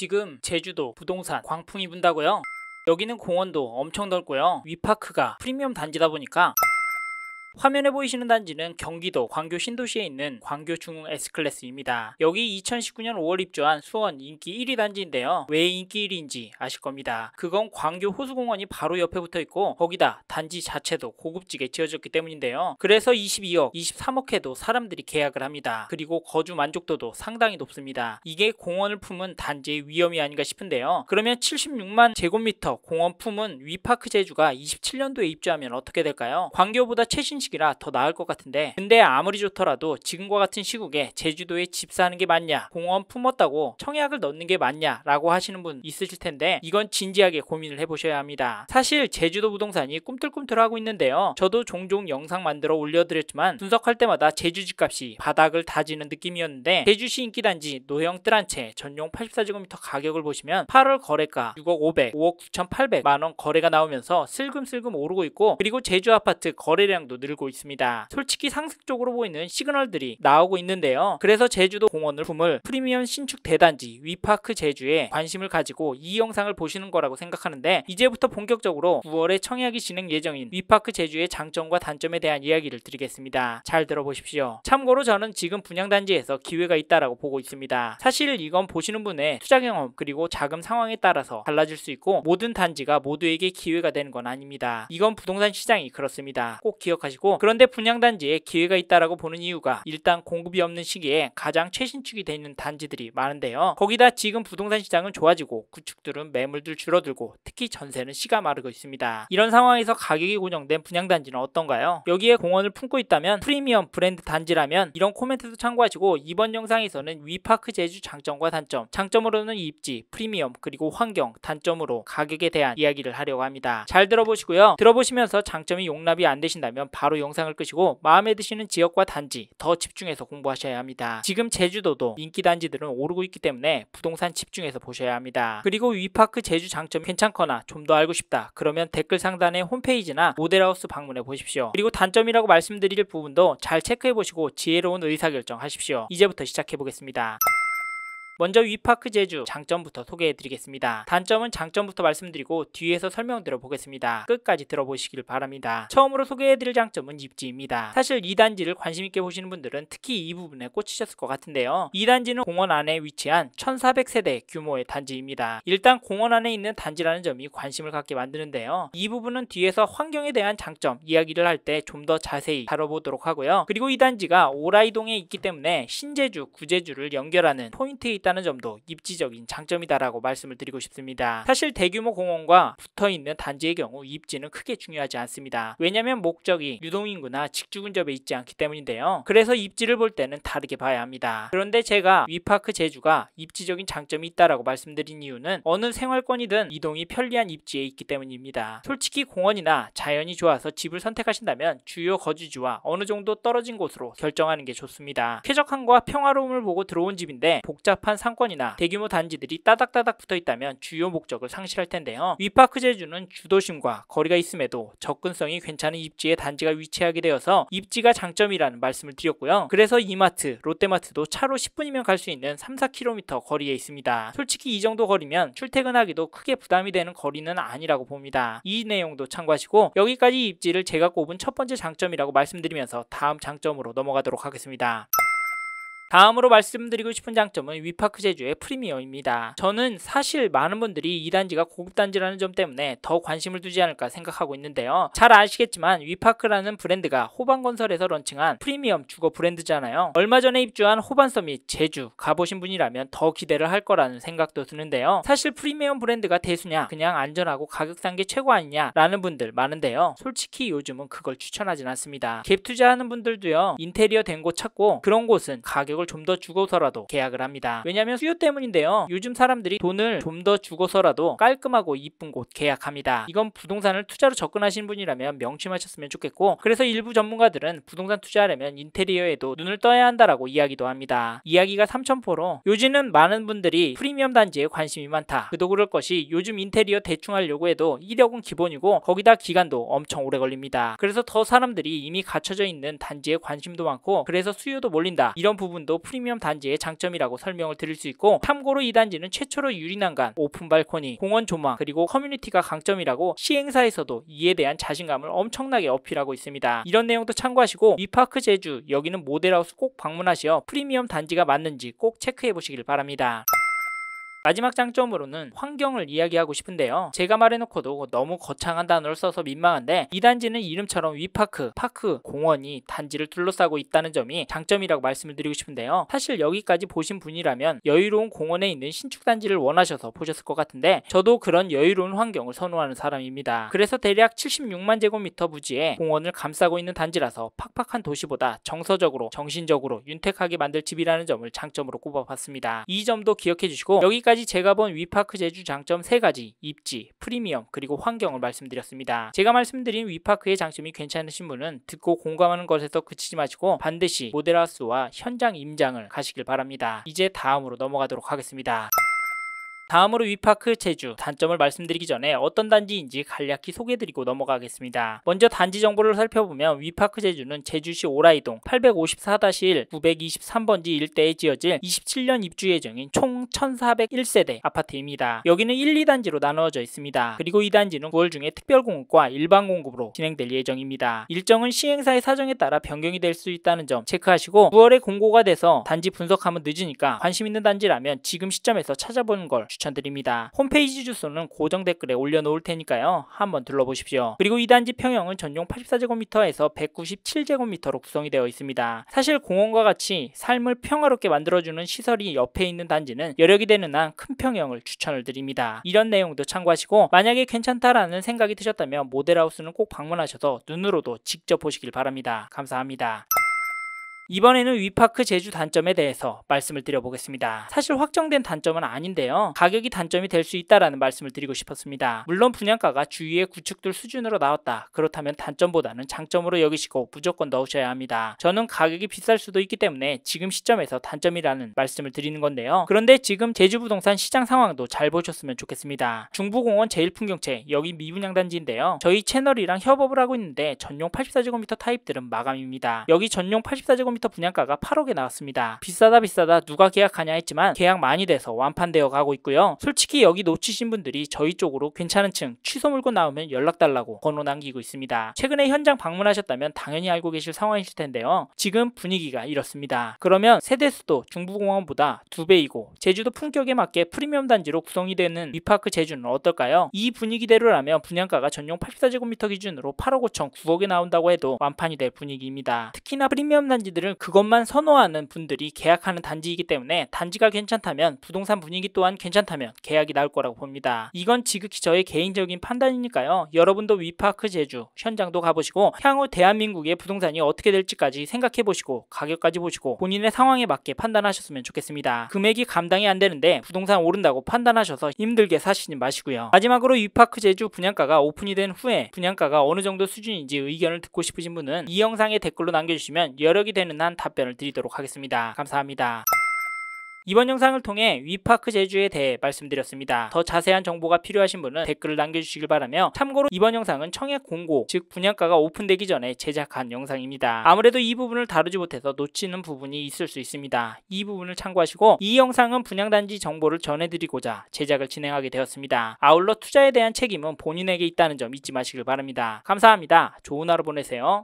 지금 제주도 부동산 광풍이 분다고요? 여기는 공원도 엄청 넓고요. 위파크가 프리미엄 단지다 보니까 화면에 보이시는 단지는 경기도 광교 신도시에 있는 광교 중흥 S클래스입니다. 여기 2019년 5월 입주한 수원 인기 1위 단지인데요. 왜 인기 1위인지 아실 겁니다. 그건 광교 호수공원이 바로 옆에 붙어 있고 거기다 단지 자체도 고급지게 지어졌기 때문인데요. 그래서 22억, 23억에도 사람들이 계약을 합니다. 그리고 거주 만족도도 상당히 높습니다. 이게 공원을 품은 단지의 위험이 아닌가 싶은데요. 그러면 76만 제곱미터 공원 품은 위파크 제주가 27년도에 입주하면 어떻게 될까요? 광교보다 최신 시기라 더 나을 것 같은데, 근데 아무리 좋더라도 지금과 같은 시국에 제주도에 집 사는 게 맞냐, 공원 품었다고 청약을 넣는 게 맞냐 라고 하시는 분 있으실 텐데 이건 진지하게 고민을 해보셔야 합니다. 사실 제주도 부동산이 꿈틀꿈틀하고 있는데요. 저도 종종 영상 만들어 올려드렸지만 분석할 때마다 제주 집값이 바닥을 다지는 느낌이었는데, 제주시 인기단지 노형 뜰한채 전용 84제곱미터 가격을 보시면 8월 거래가 6억 500, 5억 9,800만원 거래가 나오면서 슬금슬금 오르고 있고, 그리고 제주 아파트 거래량도 늘고 있습니다. 솔직히 상승적으로 보이는 시그널들이 나오고 있는데요. 그래서 제주도 공원을 품을 프리미엄 신축 대단지 위파크 제주에 관심을 가지고 이 영상을 보시는 거라고 생각하는데, 이제부터 본격적으로 9월에 청약이 진행 예정인 위파크 제주의 장점과 단점에 대한 이야기를 드리겠습니다. 잘 들어보십시오. 참고로 저는 지금 분양단지에서 기회가 있다라고 보고 있습니다. 사실 이건 보시는 분의 투자 경험 그리고 자금 상황에 따라서 달라질 수 있고 모든 단지가 모두에게 기회가 되는 건 아닙니다. 이건 부동산 시장이 그렇습니다. 꼭 기억하시고, 그런데 분양단지에 기회가 있다라고 보는 이유가 일단 공급이 없는 시기에 가장 최신축이 되어 있는 단지들이 많은데요. 거기다 지금 부동산 시장은 좋아지고 구축들은 매물들 줄어들고 특히 전세는 씨가 마르고 있습니다. 이런 상황에서 가격이 고정된 분양단지는 어떤가요? 여기에 공원을 품고 있다면 프리미엄 브랜드 단지라면 이런 코멘트도 참고하시고, 이번 영상에서는 위파크 제주 장점과 단점, 장점으로는 입지, 프리미엄, 그리고 환경, 단점으로 가격에 대한 이야기를 하려고 합니다. 잘 들어보시고요. 들어보시면서 장점이 용납이 안 되신다면 바로 영상을 끄시고 마음에 드시는 지역과 단지 더 집중해서 공부하셔야 합니다. 지금 제주도도 인기 단지들은 오르고 있기 때문에 부동산 집중해서 보셔야 합니다. 그리고 위파크 제주 장점이 괜찮거나 좀 더 알고 싶다 그러면 댓글 상단에 홈페이지나 모델하우스 방문해 보십시오. 그리고 단점이라고 말씀드릴 부분도 잘 체크해 보시고 지혜로운 의사결정 하십시오. 이제부터 시작해 보겠습니다. 먼저 위파크 제주 장점부터 소개해드리겠습니다. 단점은 장점부터 말씀드리고 뒤에서 설명드려 보겠습니다. 끝까지 들어보시길 바랍니다. 처음으로 소개해드릴 장점은 입지입니다. 사실 이 단지를 관심있게 보시는 분들은 특히 이 부분에 꽂히셨을 것 같은데요. 이 단지는 공원 안에 위치한 1400세대 규모의 단지입니다. 일단 공원 안에 있는 단지라는 점이 관심을 갖게 만드는데요. 이 부분은 뒤에서 환경에 대한 장점 이야기를 할 때 좀 더 자세히 다뤄보도록 하고요. 그리고 이 단지가 오라이동에 있기 때문에 신제주, 구제주를 연결하는 포인트에 있다는 점도 입지적인 장점이다라고 말씀을 드리고 싶습니다. 사실 대규모 공원과 붙어있는 단지의 경우 입지는 크게 중요하지 않습니다. 왜냐하면 목적이 유동인구나 직주근접에 있지 않기 때문인데요. 그래서 입지를 볼 때는 다르게 봐야 합니다. 그런데 제가 위파크 제주가 입지적인 장점이 있다라고 말씀드린 이유는 어느 생활권이든 이동이 편리한 입지에 있기 때문입니다. 솔직히 공원이나 자연이 좋아서 집을 선택하신다면 주요 거주지와 어느 정도 떨어진 곳으로 결정하는 게 좋습니다. 쾌적함과 평화로움을 보고 들어온 집인데 복잡한 상권이나 대규모 단지들이 따닥따닥 붙어있다면 주요 목적을 상실할 텐데요. 위파크 제주는 주도심과 거리가 있음에도 접근성이 괜찮은 입지에 단지가 위치하게 되어서 입지가 장점이라는 말씀을 드렸고요. 그래서 이마트, 롯데마트도 차로 10분이면 갈 수 있는 3-4km 거리에 있습니다. 솔직히 이 정도 거리면 출퇴근하기도 크게 부담이 되는 거리는 아니라고 봅니다. 이 내용도 참고하시고 여기까지 입지를 제가 꼽은 첫 번째 장점이라고 말씀드리면서 다음 장점으로 넘어가도록 하겠습니다. 다음으로 말씀드리고 싶은 장점은 위파크 제주의 프리미엄입니다. 저는 사실 많은 분들이 이 단지가 고급 단지라는 점 때문에 더 관심을 두지 않을까 생각하고 있는데요. 잘 아시겠지만 위파크라는 브랜드가 호반건설에서 런칭한 프리미엄 주거 브랜드잖아요. 얼마 전에 입주한 호반서밋 제주 가보신 분이라면 더 기대를 할 거라는 생각도 드는데요. 사실 프리미엄 브랜드가 대수냐, 그냥 안전하고 가격 싼 게 최고 아니냐 라는 분들 많은데요. 솔직히 요즘은 그걸 추천하진 않습니다. 갭 투자하는 분들도요, 인테리어 된 곳 찾고 그런 곳은 가격을 좀 더 주고서라도 계약을 합니다. 왜냐하면 수요 때문인데요. 요즘 사람들이 돈을 좀 더 주고서라도 깔끔하고 이쁜 곳 계약합니다. 이건 부동산을 투자로 접근하신 분이라면 명심하셨으면 좋겠고, 그래서 일부 전문가들은 부동산 투자하려면 인테리어에도 눈을 떠야 한다라고 이야기도 합니다. 이야기가 삼천포로 요즘은 많은 분들이 프리미엄 단지에 관심이 많다. 그도 그럴 것이 요즘 인테리어 대충 하려고 해도 1억은 기본이고 거기다 기간도 엄청 오래 걸립니다. 그래서 더 사람들이 이미 갖춰져 있는 단지에 관심도 많고 그래서 수요도 몰린다. 이런 부분도 점도 프리미엄 단지의 장점이라고 설명을 드릴 수 있고, 참고로 이 단지는 최초로 유리난간, 오픈 발코니, 공원 조망, 그리고 커뮤니티가 강점이라고 시행사에서도 이에 대한 자신감을 엄청나게 어필하고 있습니다. 이런 내용도 참고하시고 위파크 제주, 여기는 모델하우스 꼭 방문하시어 프리미엄 단지가 맞는지 꼭 체크해 보시길 바랍니다. 마지막 장점으로는 환경을 이야기하고 싶은데요. 제가 말해놓고도 너무 거창한 단어를 써서 민망한데, 이 단지는 이름처럼 위파크, 파크, 공원이 단지를 둘러싸고 있다는 점이 장점이라고 말씀을 드리고 싶은데요. 사실 여기까지 보신 분이라면 여유로운 공원에 있는 신축 단지를 원하셔서 보셨을 것 같은데, 저도 그런 여유로운 환경을 선호하는 사람입니다. 그래서 대략 76만 제곱미터 부지에 공원을 감싸고 있는 단지라서 팍팍한 도시보다 정서적으로, 정신적으로 윤택하게 만들 집이라는 점을 장점으로 꼽아봤습니다. 이 점도 기억해 주시고, 여기까지 제가 본 위파크 제주 장점 3가지, 입지, 프리미엄, 그리고 환경을 말씀드렸습니다. 제가 말씀드린 위파크의 장점이 괜찮으신 분은 듣고 공감하는 것에서 그치지 마시고 반드시 모델하우스와 현장 임장을 가시길 바랍니다. 이제 다음으로 넘어가도록 하겠습니다. 다음으로 위파크 제주 단점을 말씀드리기 전에 어떤 단지인지 간략히 소개해드리고 넘어가겠습니다. 먼저 단지 정보를 살펴보면 위파크 제주는 제주시 오라이동 854-1 923번지 일대에 지어질 27년 입주 예정인 총 1401세대 아파트입니다. 여기는 1, 2단지로 나누어져 있습니다. 그리고 이 단지는 9월 중에 특별공급과 일반공급으로 진행될 예정입니다. 일정은 시행사의 사정에 따라 변경이 될 수 있다는 점 체크하시고, 9월에 공고가 돼서 단지 분석하면 늦으니까 관심 있는 단지라면 지금 시점에서 찾아보는 걸 추천드립니다. 홈페이지 주소는 고정 댓글에 올려놓을 테니까요. 한번 둘러보십시오. 그리고 이 단지 평형은 전용 84제곱미터에서 197제곱미터로 구성이 되어 있습니다. 사실 공원과 같이 삶을 평화롭게 만들어주는 시설이 옆에 있는 단지는 여력이 되는 한 큰 평형을 추천을 드립니다. 이런 내용도 참고하시고, 만약에 괜찮다라는 생각이 드셨다면 모델하우스는 꼭 방문하셔서 눈으로도 직접 보시길 바랍니다. 감사합니다. 이번에는 위파크 제주 단점에 대해서 말씀을 드려보겠습니다. 사실 확정된 단점은 아닌데요. 가격이 단점이 될 수 있다라는 말씀을 드리고 싶었습니다. 물론 분양가가 주위의 구축들 수준으로 나왔다. 그렇다면 단점보다는 장점으로 여기시고 무조건 넣으셔야 합니다. 저는 가격이 비쌀 수도 있기 때문에 지금 시점에서 단점이라는 말씀을 드리는 건데요. 그런데 지금 제주 부동산 시장 상황도 잘 보셨으면 좋겠습니다. 중부공원 제1풍경채, 여기 미분양 단지인데요. 저희 채널이랑 협업을 하고 있는데 전용 84제곱미터 타입들은 마감입니다. 여기 전용 84제곱미터 분양가가 8억에 나왔습니다. 비싸다 누가 계약하냐 했지만 계약 많이 돼서 완판되어 가고 있고요. 솔직히 여기 놓치신 분들이 저희 쪽으로 괜찮은 층 취소 물건 나오면 연락 달라고 번호 남기고 있습니다. 최근에 현장 방문하셨다면 당연히 알고 계실 상황이실 텐데요. 지금 분위기가 이렇습니다. 그러면 세대수도 중부공원보다 2배이고 제주도 품격에 맞게 프리미엄 단지로 구성이 되는 위파크 제주는 어떨까요? 이 분위기대로라면 분양가가 전용 84제곱미터 기준으로 8억 5천 9억에 나온다고 해도 완판이 될 분위기입니다. 특히나 프리미엄 단지들은 그것만 선호하는 분들이 계약하는 단지이기 때문에 단지가 괜찮다면, 부동산 분위기 또한 괜찮다면 계약이 나올 거라고 봅니다. 이건 지극히 저의 개인적인 판단이니까요. 여러분도 위파크 제주 현장도 가보시고 향후 대한민국의 부동산이 어떻게 될지까지 생각해보시고 가격까지 보시고 본인의 상황에 맞게 판단하셨으면 좋겠습니다. 금액이 감당이 안 되는데 부동산 오른다고 판단하셔서 힘들게 사시지 마시고요. 마지막으로 위파크 제주 분양가가 오픈이 된 후에 분양가가 어느 정도 수준인지 의견을 듣고 싶으신 분은 이 영상에 댓글로 남겨주시면 여력이 되는 한 답변을 드리도록 하겠습니다. 감사합니다. 이번 영상을 통해 위파크 제주에 대해 말씀드렸습니다. 더 자세한 정보가 필요하신 분은 댓글을 남겨주시길 바라며, 참고로 이번 영상은 청약 공고, 즉 분양가가 오픈되기 전에 제작한 영상입니다. 아무래도 이 부분을 다루지 못해서 놓치는 부분이 있을 수 있습니다. 이 부분을 참고하시고, 이 영상은 분양단지 정보를 전해드리고자 제작을 진행하게 되었습니다. 아울러 투자에 대한 책임은 본인에게 있다는 점 잊지 마시길 바랍니다. 감사합니다. 좋은 하루 보내세요.